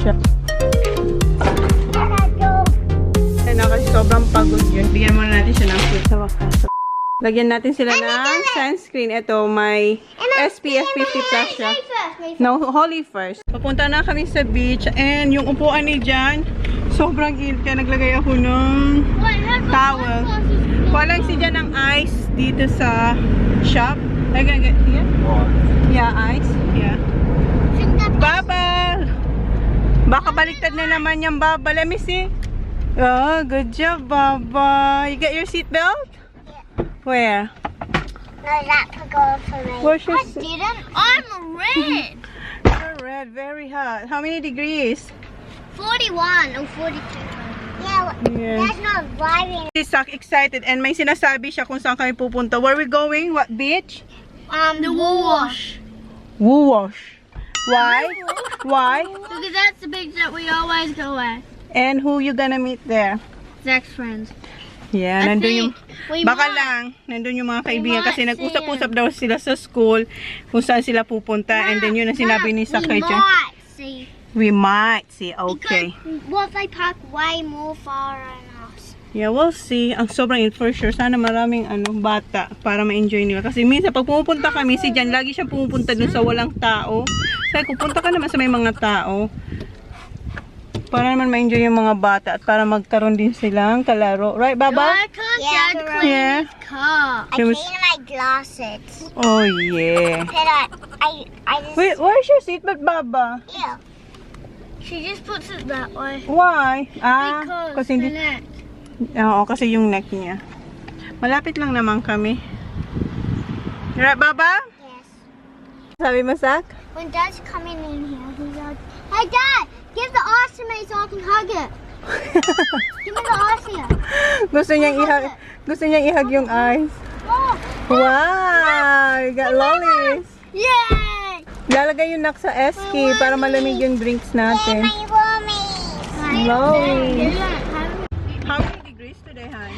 siya. Ano kasi sobrang pagod yun. Bigyan muna natin siya ng food sa wakas. Lagyan natin sila ng sunscreen. Ito, may SPF 50 plus siya. No, Holly first. Papunta na kami sa beach. And yung upuan ni Jan, sobrang init. Kaya naglagay ako ng towel. Walang si Jan ng ice dito sa shop. Yeah, ice. Yeah. Bubble! Baka baliktad na naman yung bubble. Let me see. Oh, good job, Baba. You get your seatbelt? Where? No, that could go for me. Where's your I didn't. I'm red. You're red, very hot. How many degrees? 41 or 42. Yeah, that's not driving. He's so excited and may sinasabi siya kung saan kami pupunta. Where are we going? What beach? The wash. Woo-wash. Why? Why? Because that's the beach that we always go at. And who you gonna meet there? Zach's friends. Yeah, nandun yung... We Baka might. lang, nandun yung mga kaibigan might kasi see nag-usap-usap daw sila sa school kung saan sila pupunta and then yun ang sinabi ni Sakay We dyan. might see. We might see, okay. Because what if they park way more far than us? Yeah, we'll see. Ang sobrang for sure. Sana maraming bata para ma-enjoy nila. Kasi minsan pag pumupunta kami, si Jan, lagi siya pumupunta dun sa walang tao. Sabi ko, punta ka naman sa may mga tao. Para naman ma-enjoy yung mga bata at para magkaroon din silang kalaro. Right, Baba? I can't Dad clean Yeah. his car. I She was- clean my glasses. Oh, yeah. Then I just... Wait, where's your seatbelt, Baba? Yeah. She just puts it that way. Why? Because kasi hindi... the neck. Oo, kasi yung neck niya. Malapit lang naman kami. Right, Baba? Yes. Sabi mo, Sak? When Dad's coming in here, he's like, "Hey Dad, give the ice to me so I can hug it. Give me the ice here." Gusto niyang ihag yung ice. Oh, Wow! You got lollies. yay! Lalagay yung nak sa SK para malamig yung drinks natin. My wormies. Lollies. How many degrees today, Han?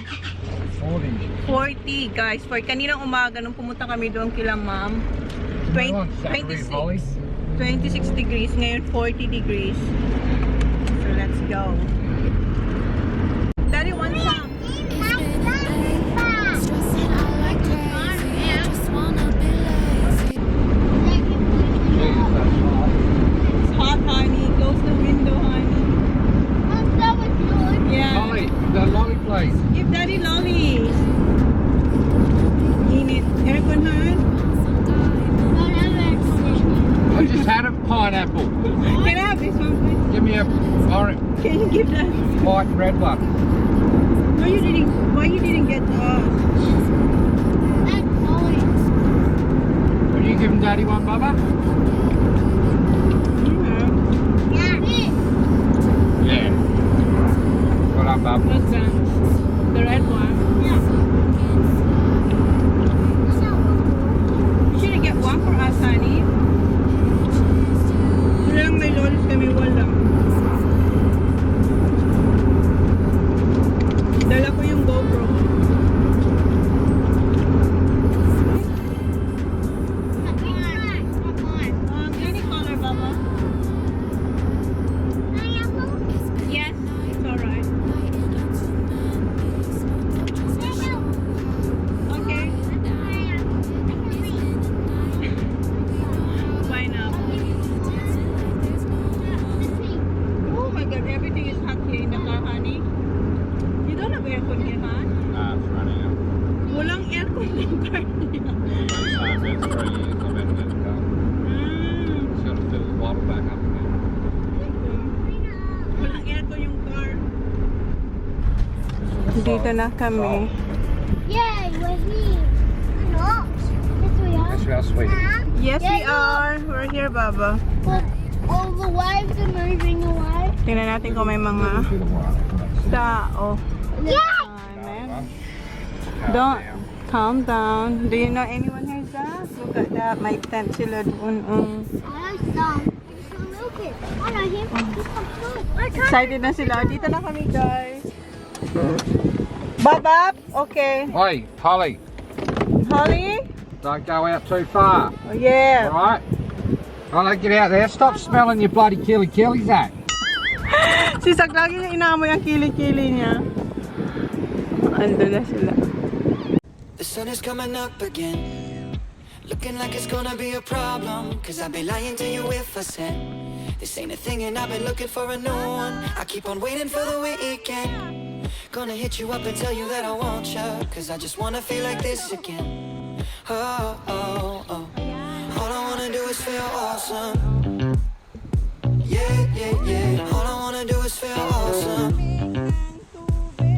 40, guys. For kaninang umaga nung pumunta kami doon kila Ma'am, 26 degrees. Ngayon 40 degrees. So let's go. Daddy wants some. It's hot, honey. Close the window, honey. Yeah. Lolly, the lolly please. Give Daddy lollies. Init. Aircon, Han. I just had a pineapple. Can I have this one, please? Give me a orange, Can you give that? white, red one. Why you didn't get Will you give him Daddy one, Bubba? Yeah. What up, Bub? What's that? The red one. You should get one for us, honey. Walang may lollies kami, wala. Dala ko yung GoPro. Any color, Baba? Yes, it's alright. Okay. Pineapple. Oh my god, everything is hot here in the car, honey. You don't have aircon here, huh? Nah, it's running out. Walang aircon yung car niya. So it's 3 years I've had that car. Just got to fill the bottle back up again. Walang aircon yung car. Dito na kami. Yay, we're here. Not. Yes, we are. That's how sweet. Yes, we are. We're here, Baba. But all the waves are moving away. Tingnan natin kung may mga tao. Yay! Amen. Don't calm down. Do you know anyone here, Zach? Look at that. May tent sila doon. I know some. It's a little kid. I know him. He's from school. I can't. Excited na sila. Dito na kami, guys. Baba? Okay. Hey, Holly, Holly? don't go out too far. Oh, yeah. Alright? Alright, get out there. Stop smelling your bloody killy, Zach. Si Zach lagi niya inaamoy ang kili-kili niya. Ando na sila. The sun is coming up again, looking like it's gonna be a problem. Cause I'd be lying to you if I said this ain't a thing and I've been looking for a new one. I keep on waiting for the weekend, gonna hit you up and tell you that I want you. Cause I just wanna feel like this again. Oh, oh, oh. All I wanna do is feel awesome. Yeah, yeah, yeah. All I wanna do is feel awesome.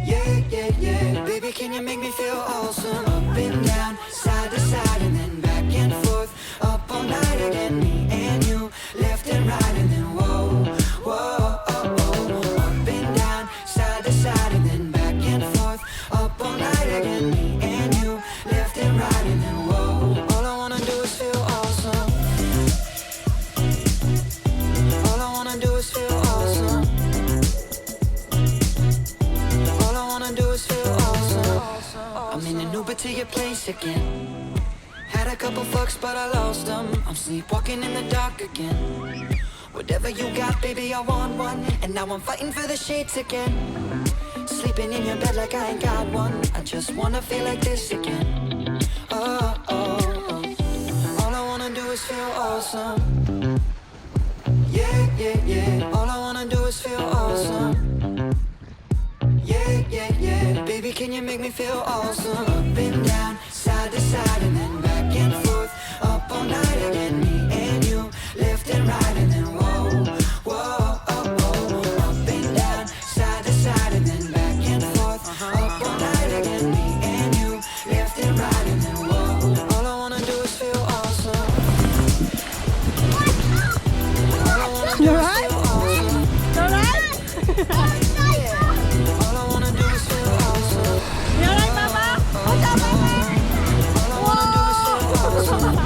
Yeah, yeah, yeah. Baby, can you make me feel awesome? Up and down, side to side, and then back and forth. Up all night again, me and you, left and right, and then whoa, whoa, oh, oh. Up and down, side to side, and then back and forth. Up all night again, me and you, left and right, and then whoa. All I wanna do is feel awesome. All I wanna do is feel awesome. All I wanna do is feel awesome. I'm in an Uber to your place again. Had a couple fucks but I lost them. I'm sleepwalking in the dark again. Whatever you got, baby, I want one. And now I'm fighting for the sheets again. Sleeping in your bed like I ain't got one. I just wanna feel like this again. Oh, oh, oh. All I wanna do is feel awesome. Yeah, yeah, yeah. All I wanna do is feel awesome. Yeah, yeah, yeah. Baby, can you make me feel awesome? Up and down, side to side, and then back and forth. Up all night again, me and you, left and right, and then whoa, whoa, oh, oh. Up and down, side to side, and then back and forth. Up all night again, me and you, left and right, and then whoa. All I wanna do is feel awesome. All I wanna do is feel awesome. Alright? All I wanna do is feel awesome. You alright, Mama? What's up, Mama? All I wanna do is feel awesome.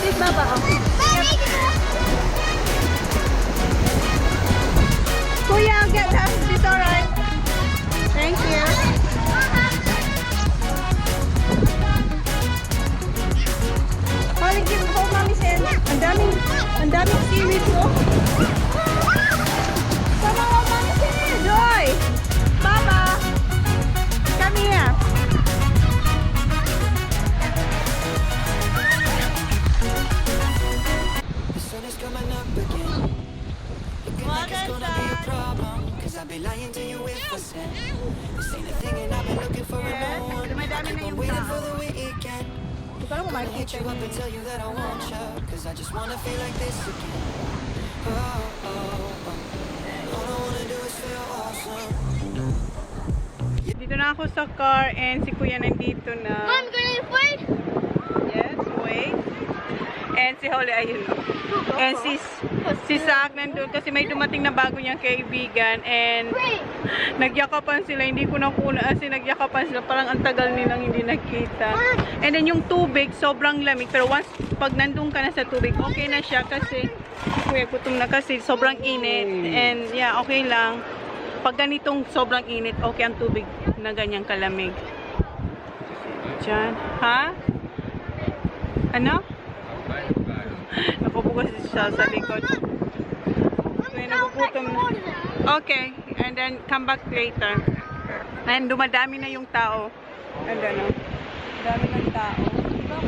This Baba. Oh. Kuya, I'll get that. It's alright. Thank you. Holly, give hold mommy's hand. Ang daming seaweed ko. Come on, hold mommy's hand. Joy! Baba! Come here. The sun is coming up again. Looking like it's gonna be a problem. Cause I'd be lying to you if I said this ain't a thing and I've been looking for a new one. I keep on waiting for the weekend. Gonna hit you up and tell you that I want you. Cause I just wanna feel like this again. Oh, oh, oh. All I wanna do is feel awesome. Dito na ako sa car and si Kuya nandito na. Mom, gonna wait? Yes, wait. And si Holly ayun. And si Zach nandun kasi may dumating na bago niyang kaibigan and nagyakapan sila. Hindi ko nakuna kasi nagyakapan sila. Parang ang tagal nilang hindi nakita. And then yung tubig, sobrang lamig. Pero once pag nandun ka na sa tubig, okay na siya kasi kuya gutom na kasi sobrang init. And yeah, okay lang. Pag ganitong sobrang init, okay ang tubig na ganyang kalamig. Diyan. Ha? Ano? Napupugas siya sa likod. Kaya nagugutom na. Okay. And then, come back later. And dumadami na yung tao. And ano? Dami ng tao. Diba?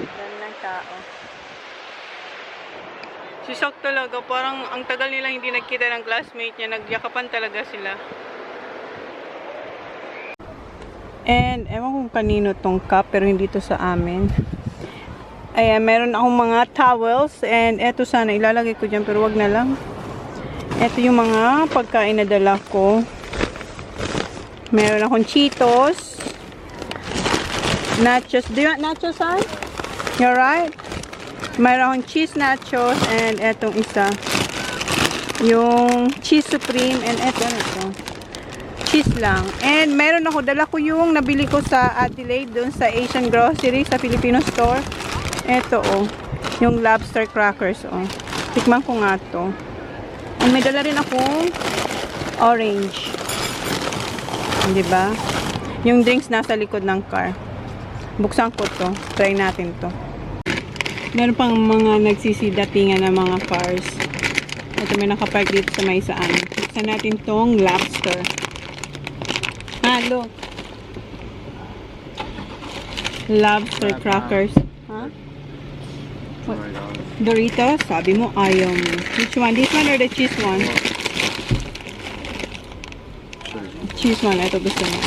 Dami ng tao. Si Sok talaga, parang ang tagal nila hindi nagkita ng classmate niya. Nagyakapan talaga sila. And, ewan kung kanino tong cup, pero hindi to sa amin. Ayan, meron akong mga towels. And, eto sana, ilalagay ko dyan, pero wag na lang. Eto yung mga pagkain na dala ko. Meron akong Cheetos. Nachos. Do you want nachos, son? You're right? Meron akong cheese nachos. And, etong isa. Yung cheese supreme. And, eto, ano ito? Cheese lang. And meron ako, dala ko yung nabili ko sa Adelaide doon sa Asian Grocery sa Filipino store. Ito oh, yung lobster crackers oh. Tikman ko nga to. And may dala rin akong orange. Di ba? Yung drinks nasa likod ng car. Buksan ko to. Try natin to. Meron pang mga nagsisidatingan ng mga cars. Ito may nakapark dito sa may saan. Buksan natin tong lobster. Ah, look. Lobster crackers. Huh? What? Doritos? Sabi mo ayaw mo. Which one? This one or the cheese one? Cheese one. Ito gusto mo.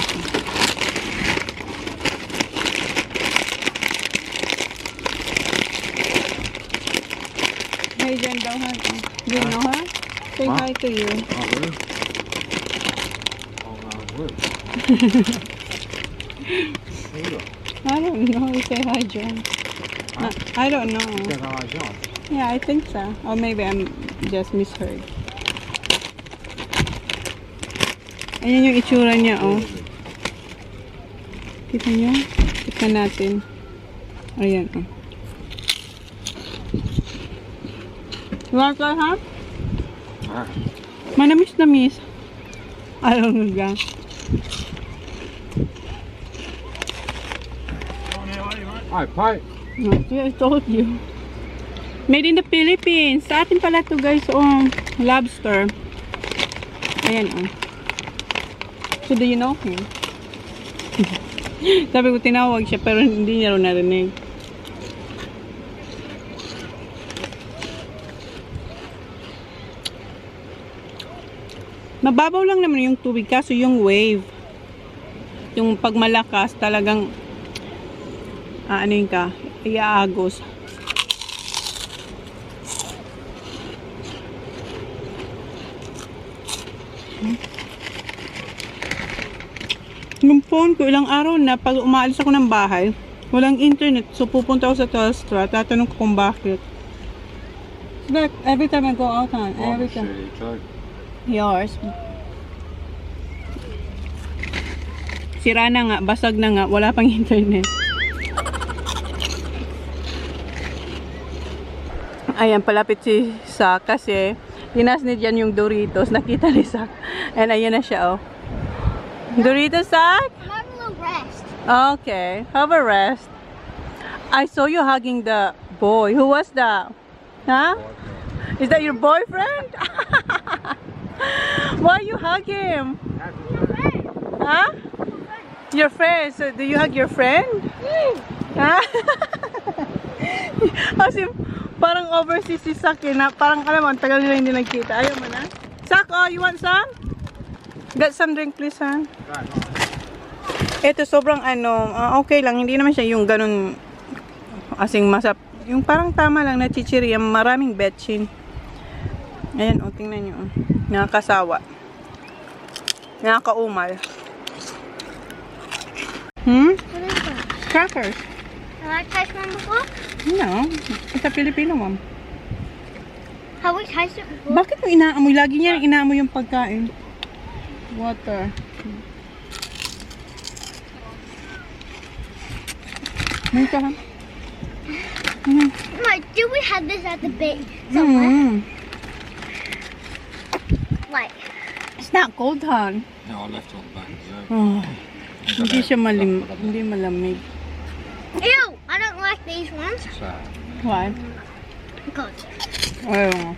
Hey, Jen daw ha. Do you know her? Say hi to you. Oh, really? I don't know. Say hi, John. Huh? I don't know. That's how I jump. Yeah, I think so. Or maybe I'm just misheard. Ayan yung itsura niya, oh. Kita niyo? Tignan natin. Ayan, oh. You want to try, huh? Manamis-namis. I don't know, guys. Alright, pipe. Yeah, I told you. Made in the Philippines. Sa atin pala to guys, oh, lobster. Ayan, oh. So, do you know him? Sabi ko, tinawag siya, pero hindi niya rin narinig. Mababaw lang naman yung tubig, kaso yung wave. Yung pag malakas, talagang ano yun ka, iaagos. Yung phone ko, ilang araw na, pag umaalis ako ng bahay, walang internet. So, pupunta ako sa Telstra, tatanong ko kung bakit. Look, every time I go out, every time. Yours. Sira na nga, basag na nga, wala pang internet. Ayan, palapit si Sak kasi tinas ni dyan yung Doritos. Nakita ni Sak. And ayan na siya, oh. Doritos, Sak? I'm having a rest. Okay, have a rest. I saw you hugging the boy. Who was that? Huh? Is that your boyfriend? Why you hug him? Huh? Your friend. So do you hug your friend? Huh? Kasi parang overseas si Sak eh, na parang alam mo, ang tagal nila hindi nagkita. Ayaw mo na? Sak, oh, you want some? Get some drink please, ha? Ito sobrang okay lang, hindi naman siya yung ganun asing masap. Yung parang tama lang na chichiri, yung maraming betchin. Ayan, oh, tingnan nyo. Nakakasawa. Nakakaumal. What is that? Crackers. Have I tasted one before? No, it's a Filipino mom. Have we tasted it before? Bakit mo inaamoy? Lagi niya inaamoy yung pagkain. Water. May ka, ha? Like, do we have this at the base somewhere? Like, It's not cold, hon. No, I left it on the back. Oh, hindi siya hindi malamig. ew! I don't like these ones. Why? God. Ayaw.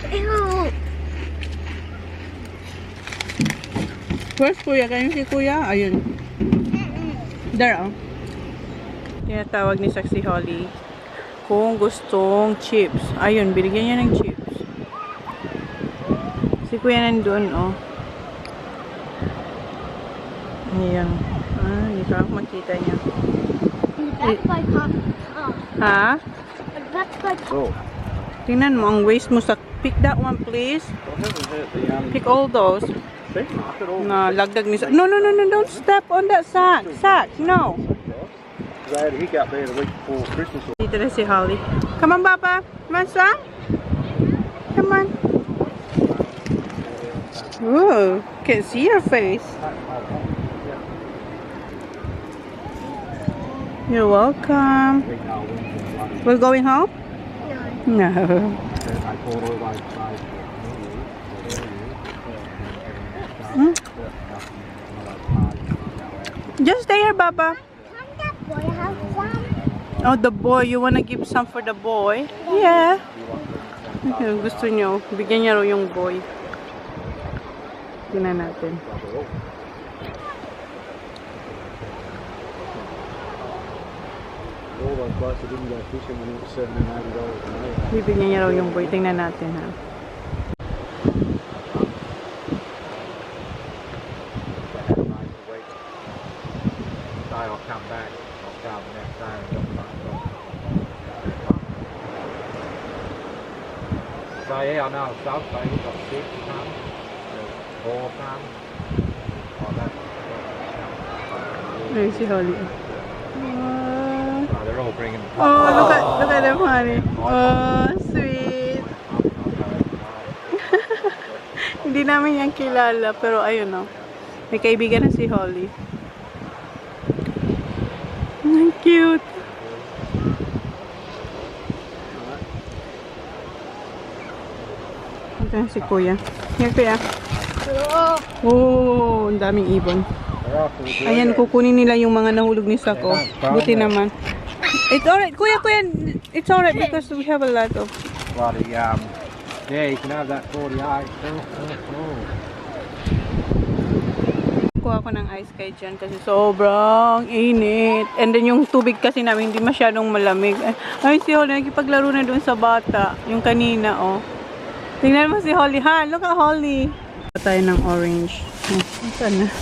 Ew. Where's Kuya? Kayo si Kuya? Ayun. There, oh. Tinatawag ni Saksi Holly kung gustong chips. Ayun, binigyan niya ng chips. Si Kuya nandun, oh. Ayan. Hindi ka ako makita niya. That's like hot. Ha? That's like Oh. Tingnan mo, ang waist mo sa... Pick that one, please. Pick all those. Na lagdag ni Sak. No, don't step on that sack. Sack, no. They had a hiccup there the week before Christmas. Dito na si Holly. Come on, Papa. Come on, Sak. Come on. Ooh, can see your face. You're welcome. We're going home? No. Hmm? Just stay here, Papa. Can that boy have some? Oh, the boy. You wanna give some for the boy? Yeah. Okay, gusto nyo. Bigyan niya raw yung boy. Tingnan natin. All those blokes that didn't go fishing when it was $70 and $80 an hour. Bibigyan niya raw yung boy. Tingnan natin, ha. I'll come back. I'll come the next day and drop back. So yeah, I know some people got 6 tons, 4 tons. Oh, that's Ay, si Holly. they're all bringing. Oh, look at them, honey. Oh, sweet. Hindi namin yan kilala, pero ayun, oh. May kaibigan na si Holly. Ang cute. Ito na si Kuya. Yan, Kuya. Oh, ang daming ibon. Ayan, kukunin nila yung mga nahulog ni Sako. Buti naman. It's alright, Kuya. It's alright because we have a lot of... Bloody, yeah, you can have that 48. Kuha ko ng ice kay dyan kasi sobrang init. And then yung tubig kasi namin hindi masyadong malamig. Ay, si Holly nakipaglaro na doon sa bata. Yung kanina, oh. Tingnan mo si Holly. Ha, look at Holly. Tayo ng orange. Saan na?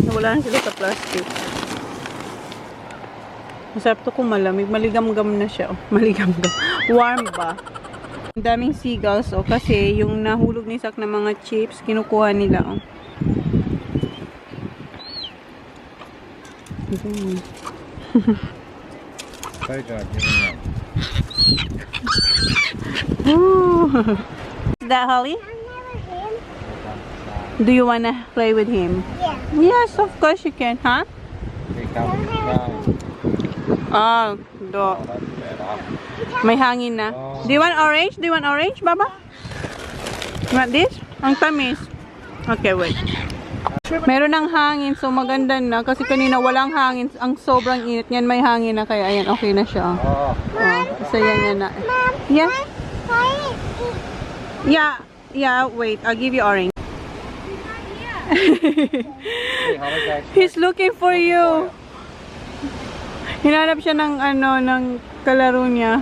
Nawala na sila sa plastic. Masarap to kung malamig. Maligam-gam na siya. Oh. Maligam-gam. Warm ba? Ang daming seagulls. Oh, kasi yung nahulog ni Sak na mga chips, kinukuha nila. Oh. Is that Holly? I've never been. Do you wanna play with him? Yeah. Yes, of course you can, huh? Here comes down. Oh, do. Oh, that's better. May hangin na. Oh. Do you want orange? Do you want orange, Baba? You want this? Ang tamis. Okay, wait. Meron ng hangin, so maganda na. Kasi kanina walang hangin. Ang sobrang init. Yan, may hangin na. Kaya ayan, okay na siya. Oh, So yan na. Mom, Yeah? why? Yeah, wait. I'll give you orange. hey, Holly, guys. He's looking for you. Hinanap siya ng ng kalaro niya.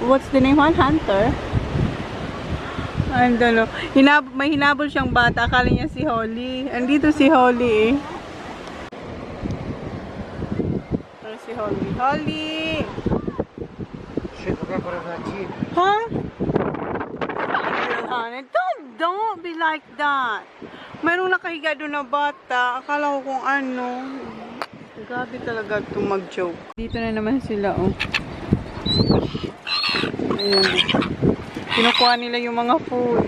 What's the name one? Hunter? I don't know. May hinabol siyang bata. Akala niya si Holly. Andito si Holly eh. Ano si Holly? Holly! Shit, look at that jeep. Huh? Honey, don't be like that. Mayroong nakahiga doon na bata. Akala ko kung ano. Grabe talaga itong mag-joke. Dito na naman sila, oh. Ayan. Kinukuha nila yung mga food.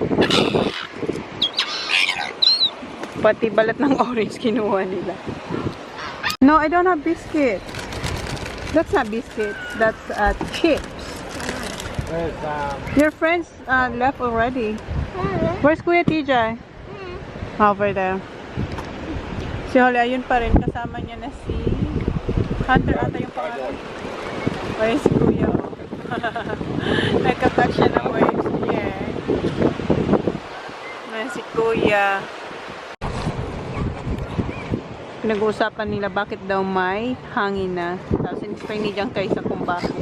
Pati balat ng orange kinuha nila. No, I don't have biscuits. That's not biscuits. That's chips. Where's, Your friends left already. Where's Kuya TJ? Over there. Si Holly, ayun pa rin. Kasama niya na si Hunter ata yung pangalan. Ayun si Kuya. Nagka-touch siya ng waves. Yeah. Ayun si Kuya. Pinag-uusapan nila bakit daw may hangin na. Tapos in-explain ni Diyan kaysa kung bakit.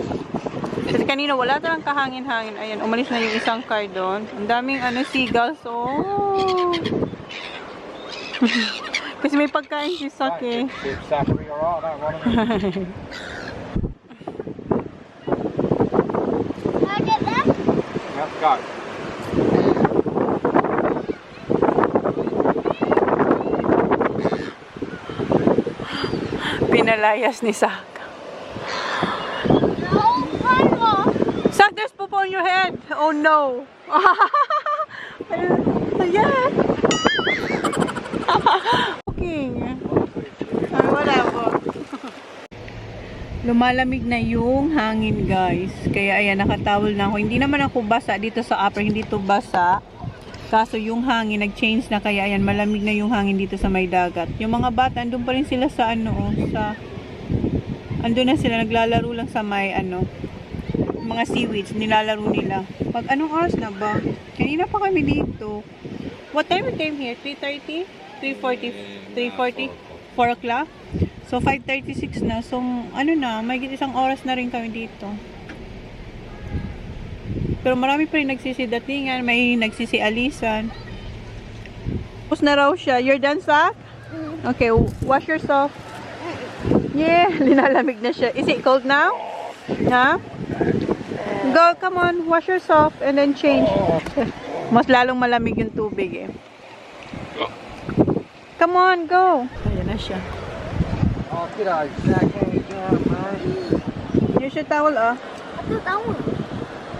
Kasi kanina wala talagang kahangin-hangin. Ayan, umalis na yung isang car doon. Ang daming seagulls. Oh! Kasi may pagkain si Sak eh. Chip Sackery or all that, what do you Can I get that? Let's go. Pinalayas ni Sak. No, Karra. Sak, there's poop on your head. Oh no. Yeah. Cooking. Ay, whatever. Lumalamig na yung hangin, guys. Kaya ayan, nakatawal na ako. Hindi naman ako basa dito sa upper. Hindi to basa. Kaso yung hangin, nag-change na. Kaya ayan, malamig na yung hangin dito sa may dagat. Yung mga bata, andun pa rin sila sa andun na sila, naglalaro lang sa may mga seaweeds, nilalaro nila. Pag anong oras na ba? Kanina pa kami dito. What time we came here? 3:30? 3:40? 3:40? 4 o'clock? So 5:36 na. So may isang oras na rin kami dito. Pero marami pa rin nagsisidatingan, may nagsisialisan. Tapos na raw siya. You're done, Sak? Okay, wash yourself. Yeah, linalamig na siya. Is it cold now? Huh? Go, come on, wash yourself and then change. Mas lalong malamig yung tubig eh. Come on, go. Ayan na siya. Oh, get out, Zach. Hey, man. Here's your towel, oh. I put that one.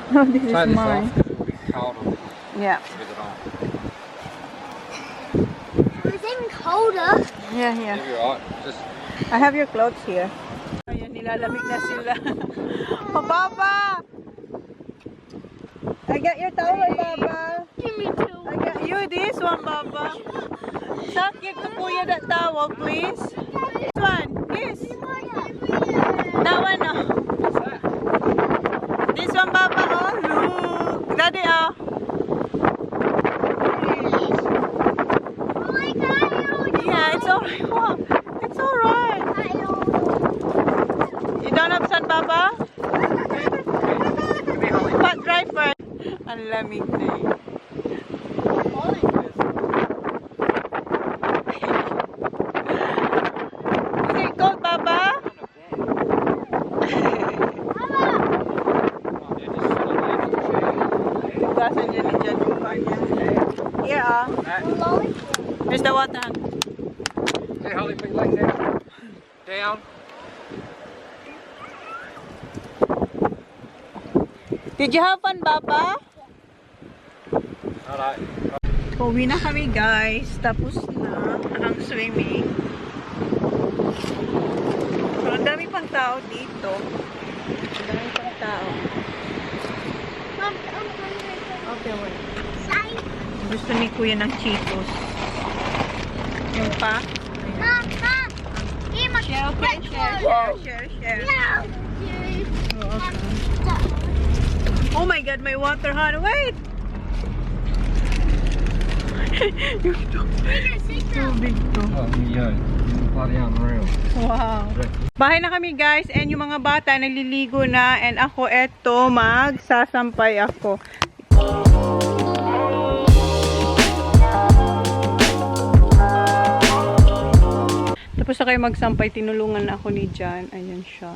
No, this is Turn this mine. off. It's colder Yeah. with it on. It's even colder. Yeah, yeah. Maybe you're all right. Just I have your clothes here. Ayan, nilalamig na sila. Oh, Baba! I got your towel, Baba. Give me two. I got you this one, Baba. Sak, give to Kuya that towel, please. This one. This. That one, oh. This one, Baba. Oh, look. Daddy, oh. Oh my God. Yeah, it's alright. Wow. It's alright. You don't have sun, Baba? Pat dry first. Ang lamig na eh. Is it cold, Baba? Tugasan niya ni Jan yung kanya. Here, ah. Here's the water. hey, Holly, put your legs down. Down. Did you have fun, Baba? All right. Pauwi na kami guys. Tapos na ang swimming. So, ang dami pang tao dito. Ang dami pang tao. Mom, I'm hungry. Okay, wait. Side. Gusto ni Kuya ng Cheetos. Yung pa? Mom, Mom. Eat my Share, okay? Share. No. Oh, okay. Oh my God, my water, hon. Wait! Yung tubig to. Oh, yeah. Bloody unreal. Wow. Bahay na kami guys, and yung mga bata naliligo na, and ako eto magsasampay ako. Tapos na kayo magsampay, tinulungan na ako ni Jan. Ayan siya.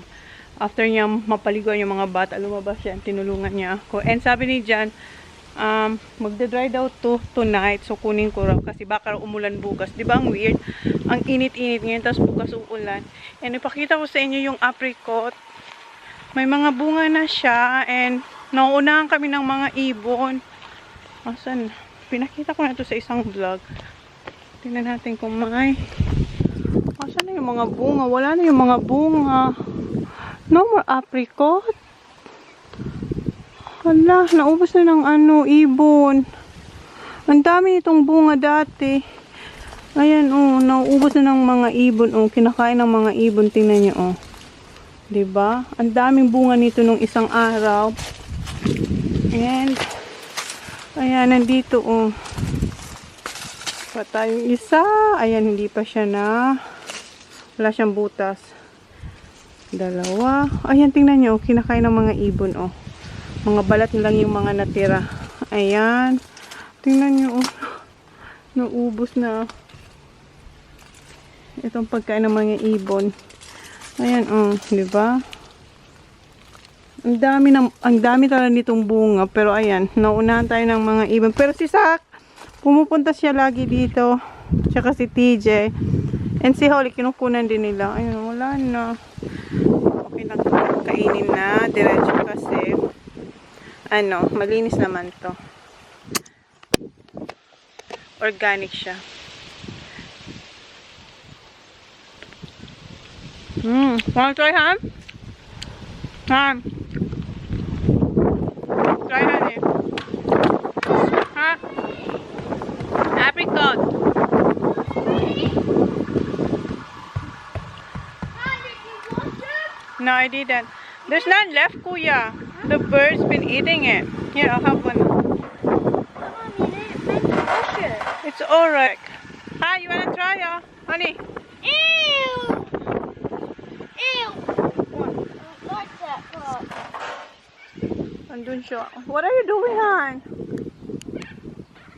After niya mapaliguan yung mga bata, lumabas yan, tinulungan niya ako. And sabi ni Jan, magda-dry daw to tonight, so kunin ko raw kasi baka umulan bukas. Diba ang weird? Ang init-init ngayon, tapos bukas uulan. And ipakita ko sa inyo yung apricot. May mga bunga na siya, and nauunahan kami ng mga ibon. Asan? Pinakita ko na to sa isang vlog. Tingnan natin kung may... Asan na yung mga bunga? Wala na yung mga bunga. No more apricot. Hala, naubos na ng ibon. Ang dami itong bunga dati. Ayan, oh, naubos na ng mga ibon. Oh, kinakain ng mga ibon. Tingnan niyo, oh. Diba? Ang daming bunga nito nung isang araw. And, ayan, nandito, oh. Patay yung isa. Ayan, hindi pa siya na. Wala siyang butas. Dalawa. Ayan, tingnan nyo. Kinakain ng mga ibon, oh. Mga balat na lang yung mga natira. Ayan. Tingnan nyo, oh. Naubos na. Itong pagkain ng mga ibon. Ayan, oh. Diba? Ang dami talaga nitong bunga. Pero ayan, naunahan tayo ng mga ibon. Pero si Sak, pumupunta siya lagi dito. Tsaka si TJ. And si Holly, kinukunan din nila. Ayun, wala na. Okay lang kainin na. Diretso kasi. Malinis naman to. Organic siya. Wanna try, Han? Han? Try, honey. Huh? Apricot. No, I didn't. There's none left, Kuya. The bird's been eating it. Here, I'll have one. It's alright. Hi, you wanna try, honey? Ew! Ew! What's that part? Andun siya. What are you doing, Han?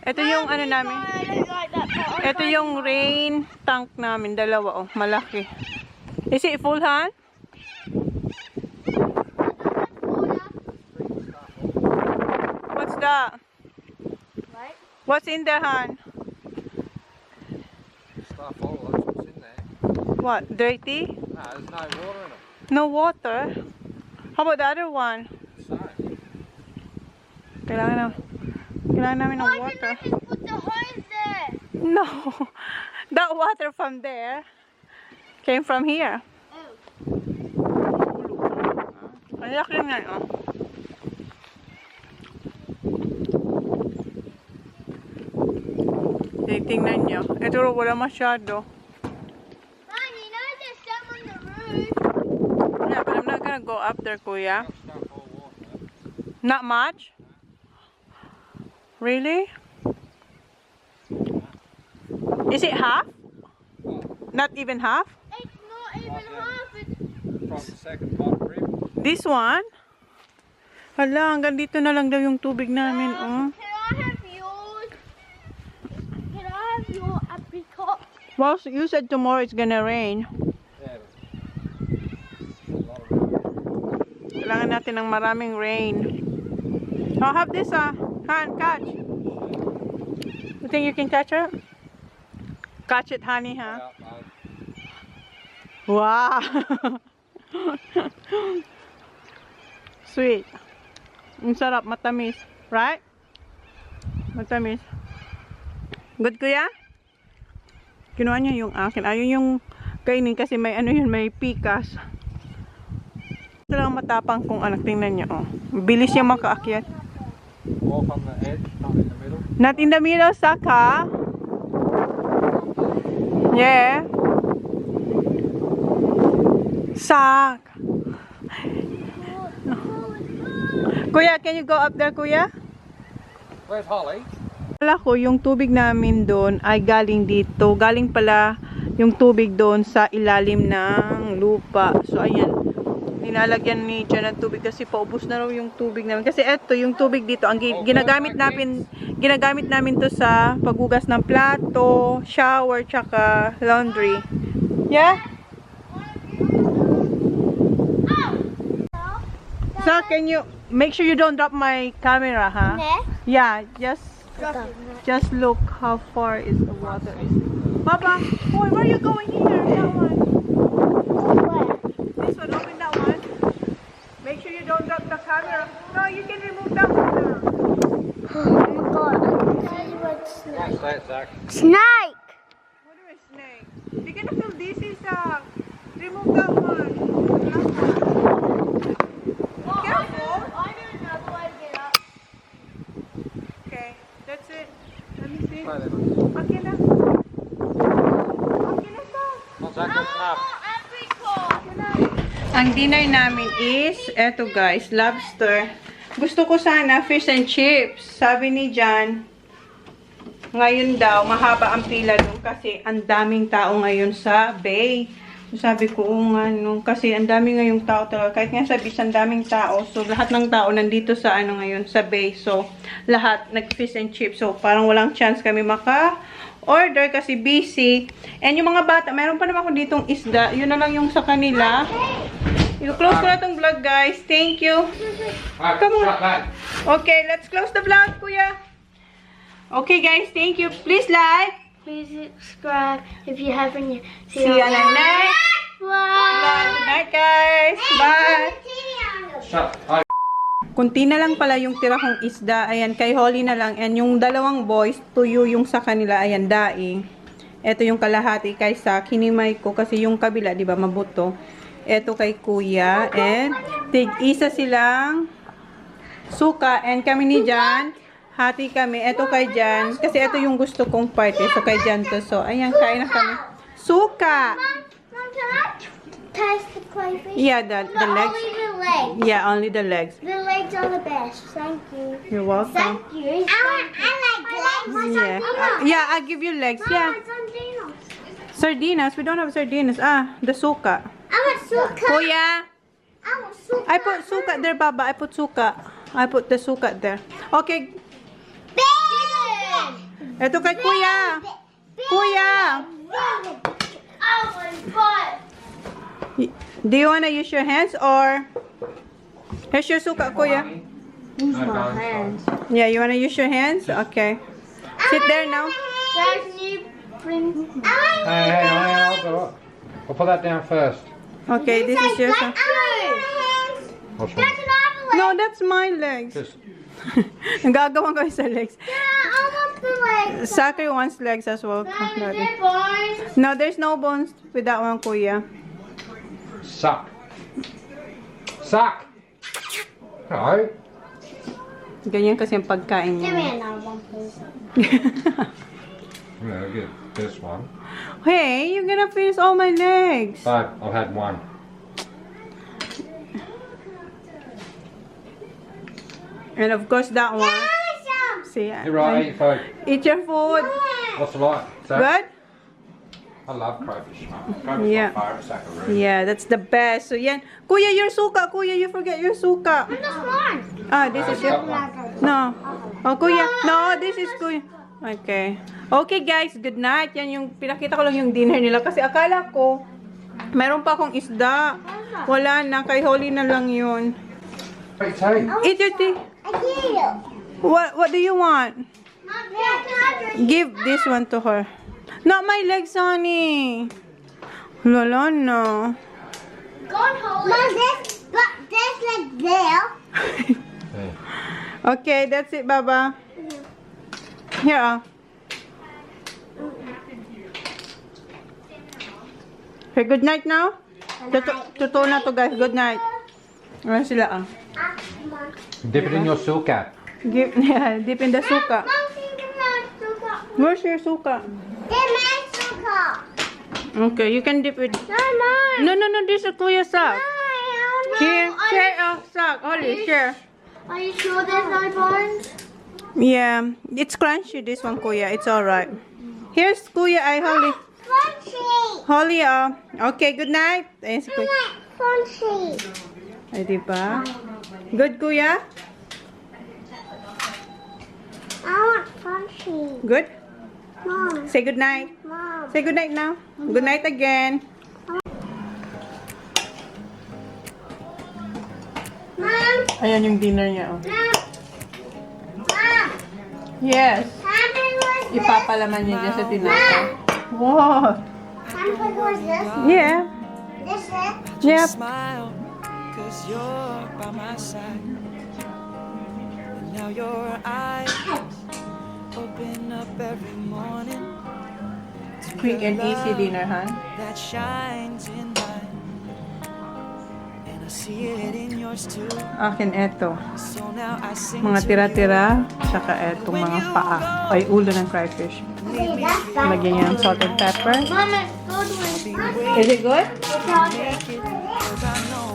Ito yung namin. I don't like that part. Ito yung rain tank namin. Dalawa, oh. Malaki. Is it full, Han? What's that? Right? What's in there, Han? Stuff all that's what's in there. What? Dirty? No, there's no water in it. No water? How about the other one? So, Kailangan namin ng Why water. didn't I just put the hose there? No. That water from there came from here. Oh. Ang laki nga, oh. Tingnan nyo. Ito wala masyado. Honey, now there's some on the roof. Yeah, but I'm not gonna go up there, Kuya. stuff all water. Not much? Really? Is it half? Not even half? It's not even half. It's From the second bottom rib. This one? Hala, hanggang dito na lang daw yung tubig namin, oh. Can I have yours? Can I have your apricot? Well, you said tomorrow it's gonna rain. Yeah, a lot of rain. Kailangan natin ng maraming rain. I'll have this, Han, catch. You think you can catch it? Catch it, honey, huh? Wow. Sweet. Ang sarap, matamis. Right? Matamis. Good, kuya? Kinuha niya yung akin. Ayaw yung kainin kasi may ano yun, may pikas. Ito lang matapang kung anak. Tingnan niyo, oh. Bilis siya makaakyat. Walk on the edge, not in the middle. Not in the middle, Saka. Yeah. Sak. Kuya, can you go up there, kuya? Where's Holly? Wala ko, yung tubig namin doon ay galing dito. Galing pala yung tubig doon sa ilalim ng lupa. So, ayan. Nilalagyan ni Chona ng tubig kasi paubos na raw yung tubig namin. Kasi eto, yung tubig dito, ang ginagamit namin to sa paghugas ng plato, shower, tsaka laundry. Yeah? So, can you make sure you don't drop my camera, huh? Yeah, just look how far is the water. Papa, boy, where are you going here? That one. This one, open that one. Make sure you don't drop the camera. No, you can remove that one now. Oh my god, What's that, Zach? snake! What do I snake? You're gonna feel dizzy, Zach. Remove that one. Careful. I don't know how to get up. Okay, that's it. Let me see. Right then. Okay na. Okay na, Zach. What's that? That's enough. Ang dinner namin is, eto guys, lobster. Gusto ko sana fish and chips. Sabi ni Jan, ngayon daw, mahaba ang pila doon kasi ang daming tao ngayon sa bay. So, sabi ko, kasi ang daming ngayong tao talaga. Kahit nga sa beach, ang daming tao. So, lahat ng tao nandito sa ngayon, sa bay. So, lahat nag-fish and chips. So, parang walang chance kami maka-order kasi busy. And yung mga bata, mayroon pa naman ako ditong isda. Yun na lang yung sa kanila. I-close ko na itong vlog, guys. Thank you. Alright, Come on. shut that. Okay, let's close the vlog, kuya. Okay, guys. Thank you. Please like. Please subscribe if you haven't yet. See you on the next vlog. Bye. Good night, guys. Bye. Shut. I Kunti na lang pala yung tira kong isda. Ayan, kay Holly na lang. And yung dalawang boys, tuyo yung sa kanila. Ayan, daing. Ito yung kalahati kay sa kinimay ko. Kasi yung kabila, di ba, mabuto. Ito kay kuya. And tig-isa silang suka. And kami ni Jan, hati kami. Ito kay Jan. Kasi ito yung gusto kong part. So, kay Jan to. So, ayan, kain na kami. Suka! Mom, can I taste the crayfish? Yeah, the legs. Only the legs. Yeah, only the legs. The legs are the best. Thank you. You're welcome. Thank you. I like legs. Yeah. Yeah, I'll give you legs. Yeah. Sardinas. We don't have sardinas. The suka. I want suka. Kuya, I want suka. I put suka there, Baba. I put suka. I put the suka there. Okay. Big. Ito kay Kuya. Kuya. Oh my god. Do you want to use your hands or... Here's your suka, Kuya. Use my hands. Yeah, you want to use your hands? Okay. Sit there now. There's new print. Hey, I'll go up. I'll put that down first. Okay, this is yours. What's wrong? No, that's my legs. Just Nagagawa ko sa legs. I want the legs. Saki wants legs as well. Bones. No, there's no bones with that one, Kuya. suck. Suck. Hello. Ganyan kasi ang pagkain Give me niya. another one, please. Yeah, get this one. Hey, you're gonna finish all my legs. Five. I've had one. And of course that one. Awesome. See, You're right. Eat food. eat your food. What's it like? So, Good? I love crayfish. Crayfish Yeah. my favourite sack of root. Yeah, that's the best. So yan. Kuya, your suka. Kuya, you forget your suka. This one. This is I've your... got one. No. Oh, Kuya. No, this is Kuya. Okay. Okay, guys. Good night. Yan yung... Pinakita ko lang yung dinner nila. Kasi akala ko, meron pa akong isda. Wala na. Kay Holly na lang yun. Hey, Tay. Eat your tea. I get it. What do you want? Mom, can I Give this one to her. Not my legs, honey. Lala, no. Go on, hold it. Mom, there's like there. Hey. Okay, that's it, Baba. Here, Okay, good night now. Totoo na to guys. Good night. Ayan sila ah. Dip it in your suka. Yeah, dip in the suka. Mom, give me suka. Where's your suka? Give me suka. Okay, you can dip it. No, Mom. No, this is Kuya sock. No. Here, share a sock. Holly, share. Are you sure there's no bones? Yeah, it's crunchy, this one, Kuya. It's alright. Here's Kuya, Holly. Crunchy. Holly, okay, good night. Ayan si Kuya. Crunchy. Ay, diba? Good, Kuya? I want crunchy. Good? Mom. Say good night. Mom. Say good night now. Good night again. Mom. Ayan yung dinner niya, oh. Mom. Mom. Yes. How big was this? Ipapalaman niya dyan sa tinapay. Wow. How big was this? Yeah. This it? Yep. Smile, 'cause you're by my side. And now your eyes open up every morning. Quick and easy dinner, huh? That shines in mine. And I see it in yours too. Akin eto. So now I sing Mga to tira-tira. Saka etong mga paa. Ay, ulo ng crayfish. Okay, that's fine. Lagyan niya ng salt and pepper. Mom, it's good one. Is it good? It's all you. good. Make it, 'cause I know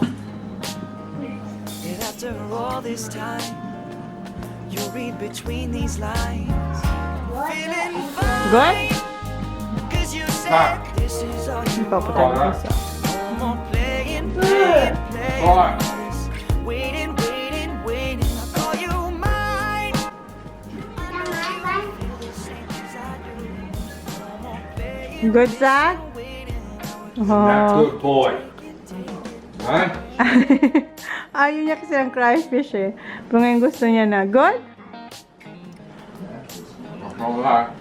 that after all this time, you'll read between these lines. Feeling fine. Good? 'Cause you said this is all you Ipaputay ko isa. No more playing. Alright. Waiting, I call you mine. Good, Zach? That's Oh. good boy. Right? Ayaw niya kasi ng crayfish eh. Pero ngayon gusto niya na. Good? Alright.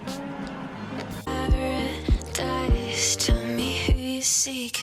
Paradise, tell me who you seek.